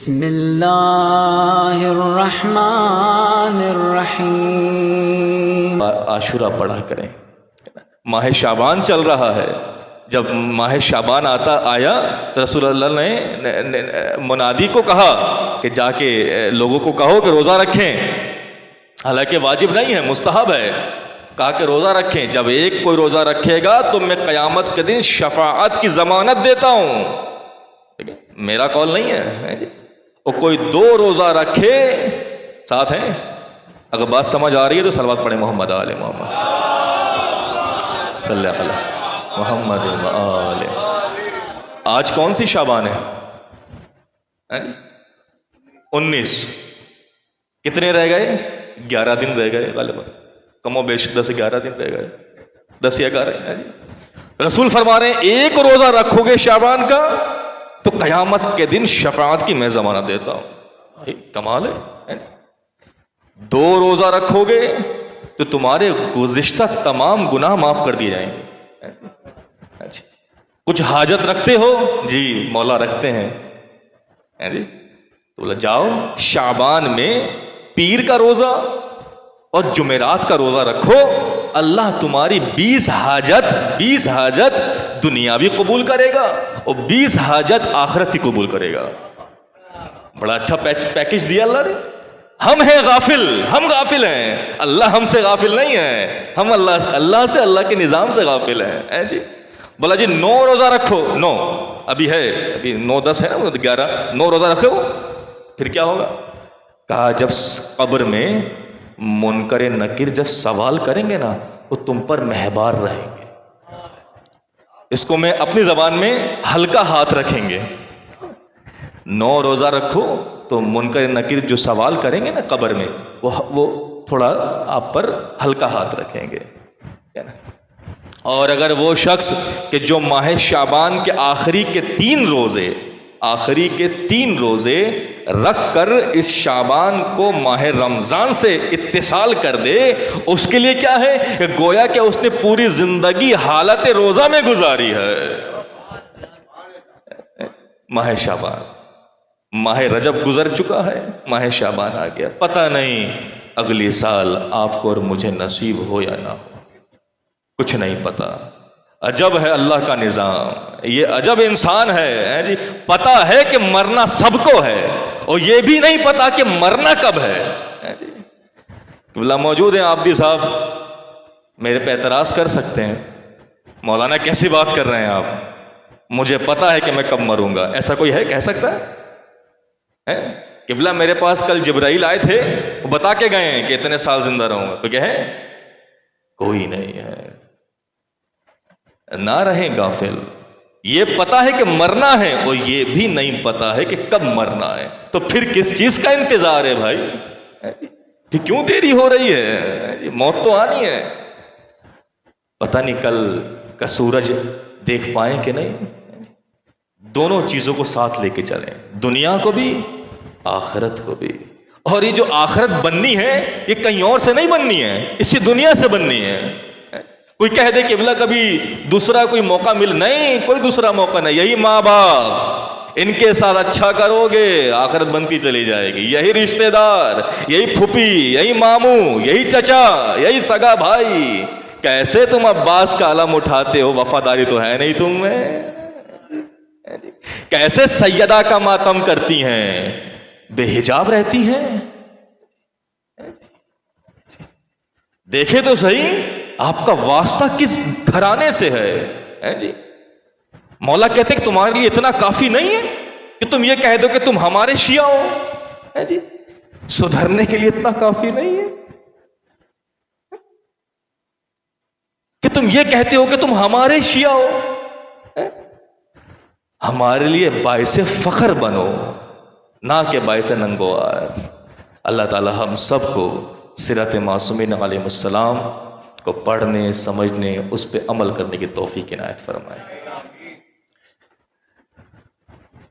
بسم اللہ الرحمن الرحیم. عاشورہ پڑھا کریں. ماہ شعبان چل رہا ہے. جب ماہ شعبان آیا تو رسول اللہ نے منادی کو کہا کہ جا کے لوگوں کو کہو کہ روزہ رکھیں. حالانکہ واجب نہیں ہے، مستحب ہے. کہا کہ روزہ رکھیں. جب ایک کوئی روزہ رکھے گا تو میں قیامت کے دن شفاعت کی ضمانت دیتا ہوں. میرا قول نہیں ہے. اور کوئی 2 روزہ رکھے ساتھ ہیں. اگر بات سمجھ آ رہی ہے تو صلوات پڑھیں محمد آل محمد صلی اللہ علیہ محمد آل. آج کون سی شعبان ہے؟ 19. کتنے رہ گئے؟ 11 دن رہ گئے غالباً، کم و بیش 10-11 دن رہ گئے. 10 یا 11. رسول فرما رہے ہیں ایک روزہ رکھو گے شعبان کا تو قیامت کے دن شفاعت کی میں ضمانت دیتا ہوں. کمال ہے. 2 روزہ رکھو گے تو تمہارے گزشتہ تمام گناہ معاف کر دیے جائیں گے. کچھ حاجت رکھتے ہو؟ جی مولا رکھتے ہیں. جی تو جاؤ شعبان میں پیر کا روزہ اور جمعرات کا روزہ رکھو. اللہ تمہاری 20 حاجت دنیا بھی قبول کرے گا اور 20 حاجت آخرت بھی قبول کرے گا. بڑا اچھا پیکج دیا اللہ نے. ہم ہیں غافل، ہم غافل ہیں. اللہ ہم سے غافل نہیں ہے. ہم اللہ سے، اللہ کے نظام سے غافل ہیں. جی بولا جی 9 روزہ رکھو. 9 ابھی ہے، ابھی 9-10 ہے نا، 11. 9 روزہ رکھو پھر کیا ہوگا؟ کہا جب قبر میں منکر نکیر جب سوال کریں گے نا وہ تم پر مہربان رہیں گے. اس کو میں اپنی زبان میں ہلکا ہاتھ رکھیں گے. 9 روزہ رکھو تو منکر نکیر جو سوال کریں گے نا قبر میں وہ تھوڑا آپ پر ہلکا ہاتھ رکھیں گے. اور اگر وہ شخص کہ جو ماہ شعبان کے آخری کے 3 روزے رکھ کر اس شعبان کو ماہ رمضان سے اتصال کر دے، اس کے لیے کیا ہے کہ گویا کہ اس نے پوری زندگی حالت روزہ میں گزاری ہے. ماہ شعبان، ماہ رجب گزر چکا ہے، ماہ شعبان آ گیا. پتہ نہیں اگلی سال آپ کو اور مجھے نصیب ہو یا نہ ہو، کچھ نہیں پتا. عجب ہے اللہ کا نظام. یہ عجب انسان ہے. جی پتا ہے کہ مرنا سب کو ہے اور یہ بھی نہیں پتا کہ مرنا کب ہے. موجود ہیں عابدی صاحب، میرے پہ اعتراض کر سکتے ہیں. مولانا کیسی بات کر رہے ہیں آپ؟ مجھے پتا ہے کہ میں کب مروں گا. ایسا کوئی ہے کہہ سکتا ہے؟ قبلہ میرے پاس کل جبرائیل آئے تھے، وہ بتا کے گئے ہیں کہ اتنے سال زندہ رہوں گا. کوئی ہے؟ کوئی نہیں ہے. نہ رہیں غافل. یہ پتا ہے کہ مرنا ہے اور یہ بھی نہیں پتا ہے کہ کب مرنا ہے. تو پھر کس چیز کا انتظار ہے بھائی؟ کہ کیوں دیری ہو رہی ہے؟ موت تو آنی ہے. پتہ نہیں کل کا سورج دیکھ پائیں کہ نہیں. دونوں چیزوں کو ساتھ لے کے چلیں، دنیا کو بھی آخرت کو بھی. اور یہ جو آخرت بننی ہے یہ کہیں اور سے نہیں بننی ہے، اسی دنیا سے بننی ہے. کوئی کہہ دے کہ بلا کبھی دوسرا کوئی موقع نہیں، کوئی دوسرا موقع نہیں. یہی ماں باپ، ان کے ساتھ اچھا کرو گے آخرت بنتی چلی جائے گی. یہی رشتہ دار، یہی پھوپھی، یہی ماموں، یہی چچا، یہی سگا بھائی. کیسے تم عباس کا علم اٹھاتے ہو، وفاداری تو ہے نہیں تم میں. کیسے سیدہ کا ماتم کرتی ہیں، بے حجاب رہتی ہیں. دیکھے تو صحیح آپ کا واسطہ کس گھرانے سے ہے. جی مولا کہتے کہ تمہارے لیے اتنا کافی نہیں ہے کہ تم یہ کہہ دو کہ تم ہمارے شیعہ ہو. جی سدھرنے کے لیے اتنا کافی نہیں ہے کہ تم یہ کہتے ہو کہ تم ہمارے شیعہ ہو. ہمارے لیے باعث فخر بنو، نہ کہ باعث ننگوار. اللہ تعالی ہم سب کو سیرت معصومین علیہ السلام کو پڑھنے، سمجھنے، اس پہ عمل کرنے کی توفیق عنایت فرمائے.